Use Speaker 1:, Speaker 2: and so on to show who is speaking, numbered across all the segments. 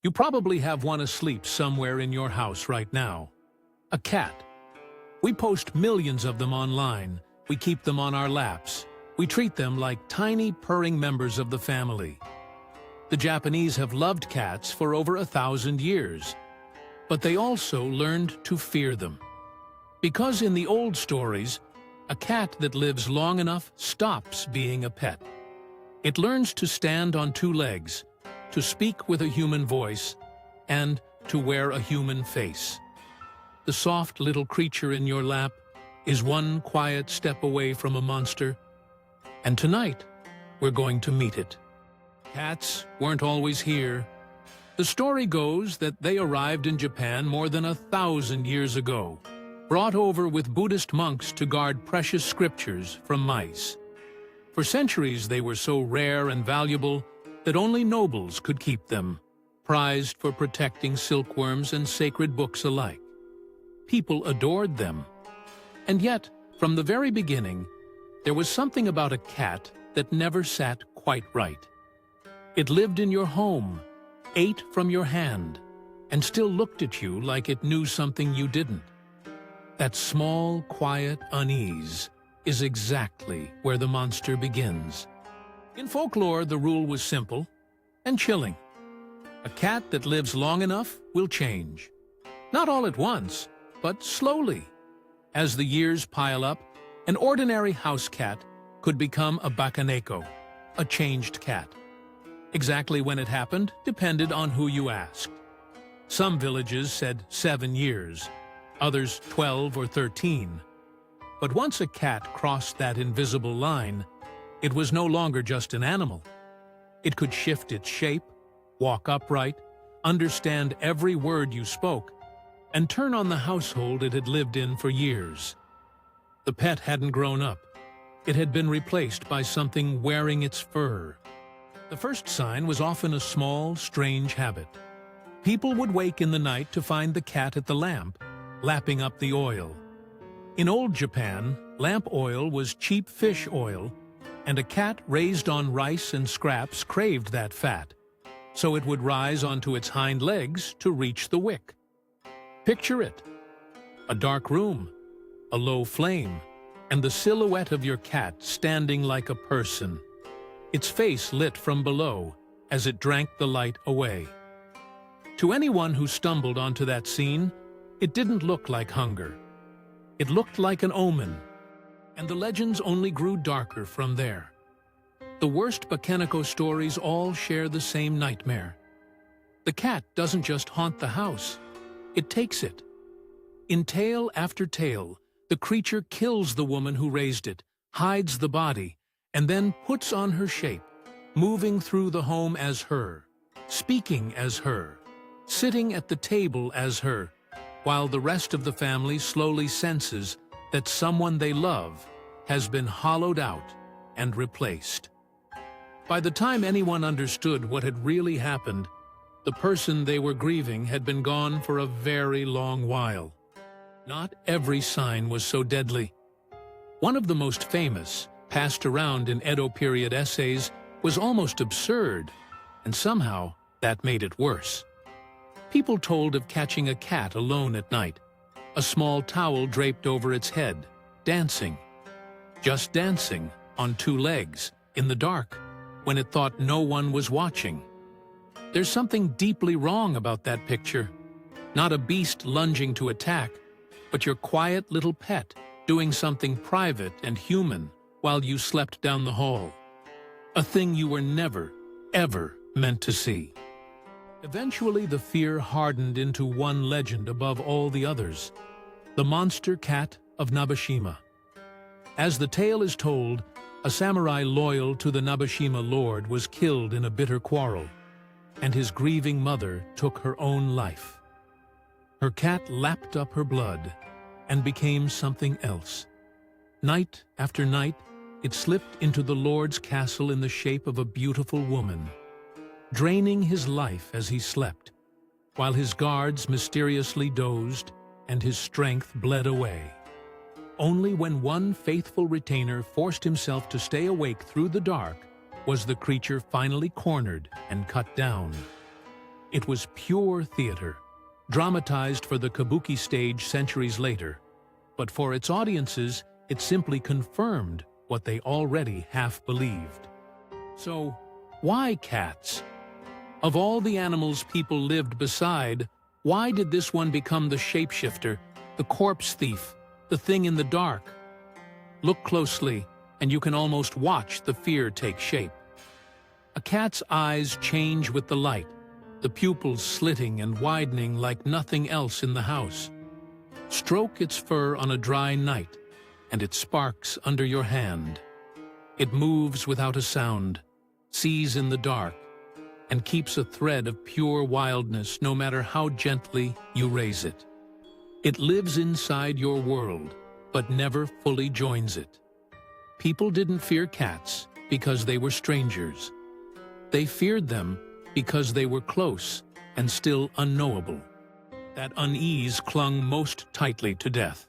Speaker 1: You probably have one asleep somewhere in your house right now. A cat. We post millions of them online. We keep them on our laps. We treat them like tiny purring members of the family. The Japanese have loved cats for over 1,000 years, but they also learned to fear them. Because in the old stories, a cat that lives long enough stops being a pet. It learns to stand on two legs, to speak with a human voice, and to wear a human face. The soft little creature in your lap is one quiet step away from a monster, and tonight we're going to meet it. Cats weren't always here. The story goes that they arrived in Japan more than 1,000 years ago, brought over with Buddhist monks to guard precious scriptures from mice. For centuries they were so rare and valuable that only nobles could keep them, prized for protecting silkworms and sacred books alike. People adored them. And yet, from the very beginning, there was something about a cat that never sat quite right. It lived in your home, ate from your hand, and still looked at you like it knew something you didn't. That small, quiet unease is exactly where the monster begins. In folklore, the rule was simple and chilling. A cat that lives long enough will change. Not all at once, but slowly. As the years pile up, an ordinary house cat could become a Bakeneko, a changed cat. Exactly when it happened depended on who you asked. Some villages said 7 years, others 12 or 13. But once a cat crossed that invisible line, it was no longer just an animal. It could shift its shape, walk upright, understand every word you spoke, and turn on the household it had lived in for years. The pet hadn't grown up. It had been replaced by something wearing its fur. The first sign was often a small, strange habit. People would wake in the night to find the cat at the lamp, lapping up the oil. In old Japan, lamp oil was cheap fish oil, and a cat raised on rice and scraps craved that fat, so it would rise onto its hind legs to reach the wick. Picture it. A dark room, a low flame, and the silhouette of your cat standing like a person, its face lit from below as it drank the light away. To anyone who stumbled onto that scene, it didn't look like hunger. It looked like an omen, and the legends only grew darker from there. The worst Bakeneko stories all share the same nightmare. The cat doesn't just haunt the house, it takes it. In tale after tale, the creature kills the woman who raised it, hides the body, and then puts on her shape, moving through the home as her, speaking as her, sitting at the table as her, while the rest of the family slowly senses that someone they love has been hollowed out and replaced. By the time anyone understood what had really happened, the person they were grieving had been gone for a very long while. Not every sign was so deadly. One of the most famous, passed around in Edo period essays, was almost absurd, and somehow that made it worse. People told of catching a cat alone at night, a small towel draped over its head, dancing. Just dancing, on two legs, in the dark, when it thought no one was watching. There's something deeply wrong about that picture. Not a beast lunging to attack, but your quiet little pet doing something private and human while you slept down the hall. A thing you were never, ever meant to see. Eventually, the fear hardened into one legend above all the others, the monster cat of Nabeshima. As the tale is told, a samurai loyal to the Nabeshima lord was killed in a bitter quarrel, and his grieving mother took her own life. Her cat lapped up her blood and became something else. Night after night, it slipped into the lord's castle in the shape of a beautiful woman, draining his life as he slept, while his guards mysteriously dozed and his strength bled away. Only when one faithful retainer forced himself to stay awake through the dark was the creature finally cornered and cut down. It was pure theater, dramatized for the kabuki stage centuries later. But for its audiences, it simply confirmed what they already half believed. So, why cats? Of all the animals people lived beside, why did this one become the shapeshifter, the corpse thief, the thing in the dark? Look closely, and you can almost watch the fear take shape. A cat's eyes change with the light, the pupils slitting and widening like nothing else in the house. Stroke its fur on a dry night, and it sparks under your hand. It moves without a sound, sees in the dark, and keeps a thread of pure wildness no matter how gently you raise it. It lives inside your world, but never fully joins it. People didn't fear cats because they were strangers. They feared them because they were close and still unknowable. That unease clung most tightly to death.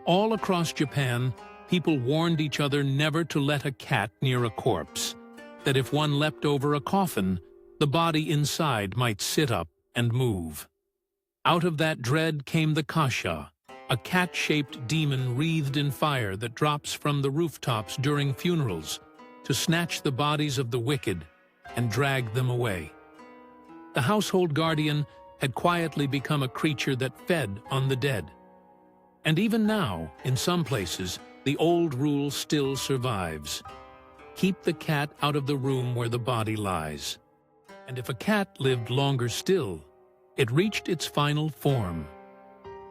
Speaker 1: All across Japan, people warned each other never to let a cat near a corpse, that if one leapt over a coffin, the body inside might sit up and move. Out of that dread came the kasha, a cat-shaped demon wreathed in fire that drops from the rooftops during funerals to snatch the bodies of the wicked and drag them away. The household guardian had quietly become a creature that fed on the dead. And even now, in some places, the old rule still survives. Keep the cat out of the room where the body lies. And if a cat lived longer still, it reached its final form.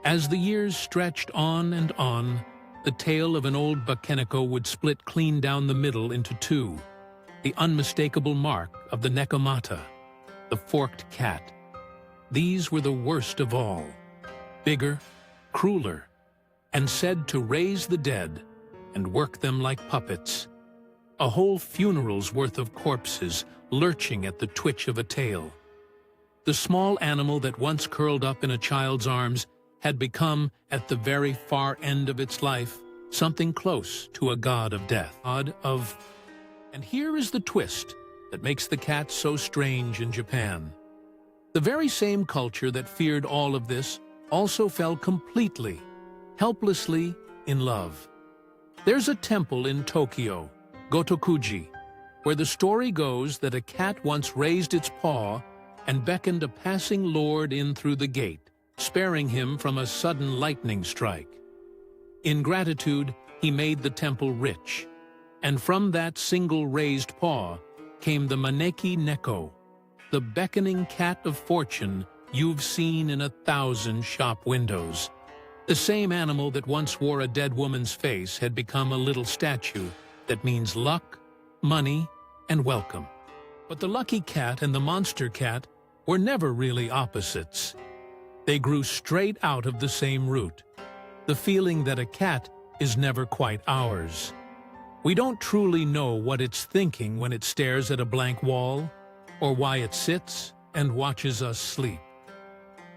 Speaker 1: As the years stretched on and on, the tail of an old Bakeneko would split clean down the middle into two, the unmistakable mark of the nekomata, the forked cat. These were the worst of all, bigger, crueler, and said to raise the dead and work them like puppets. A whole funeral's worth of corpses lurching at the twitch of a tail. The small animal that once curled up in a child's arms had become, at the very far end of its life, something close to a god of death. And here is the twist that makes the cat so strange in Japan. The very same culture that feared all of this also fell completely, helplessly in love. There's a temple in Tokyo, Gotokuji, where the story goes that a cat once raised its paw and beckoned a passing lord in through the gate, sparing him from a sudden lightning strike. In gratitude, he made the temple rich, and from that single raised paw came the maneki-neko, the beckoning cat of fortune you've seen in 1,000 shop windows. The same animal that once wore a dead woman's face had become a little statue that means luck, money, and welcome. But the lucky cat and the monster cat were never really opposites. They grew straight out of the same root, the feeling that a cat is never quite ours. We don't truly know what it's thinking when it stares at a blank wall, or why it sits and watches us sleep.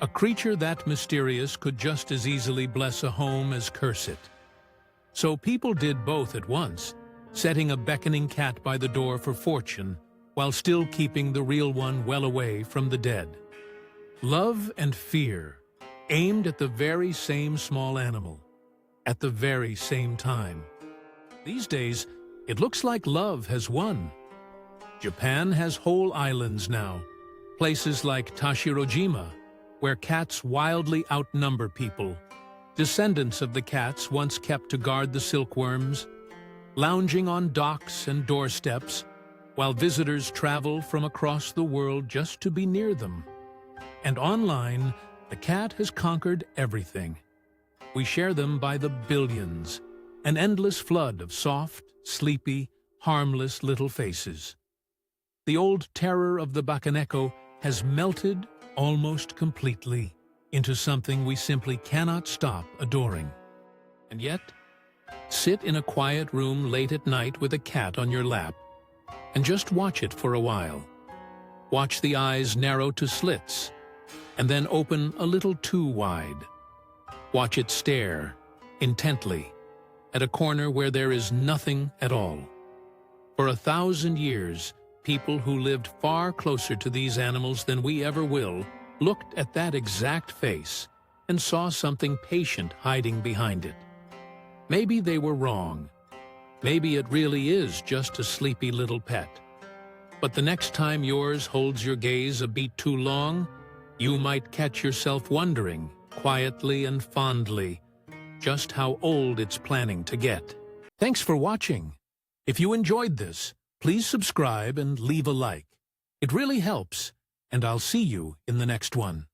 Speaker 1: A creature that mysterious could just as easily bless a home as curse it. So people did both at once, setting a beckoning cat by the door for fortune, while still keeping the real one well away from the dead. Love and fear, aimed at the very same small animal, at the very same time. These days, it looks like love has won. Japan has whole islands now, places like Tashirojima, where cats wildly outnumber people, descendants of the cats once kept to guard the silkworms, lounging on docks and doorsteps, while visitors travel from across the world just to be near them. And online, the cat has conquered everything. We share them by the billions, an endless flood of soft, sleepy, harmless little faces. The old terror of the Bakeneko has melted almost completely into something we simply cannot stop adoring. And yet, sit in a quiet room late at night with a cat on your lap and just watch it for a while. Watch the eyes narrow to slits and then open a little too wide. Watch it stare intently at a corner where there is nothing at all. For 1,000 years, people who lived far closer to these animals than we ever will looked at that exact face and saw something patient hiding behind it. Maybe they were wrong. Maybe it really is just a sleepy little pet. But the next time yours holds your gaze a beat too long, you might catch yourself wondering, quietly and fondly, just how old it's planning to get. Thanks for watching. If you enjoyed this, please subscribe and leave a like. It really helps, and I'll see you in the next one.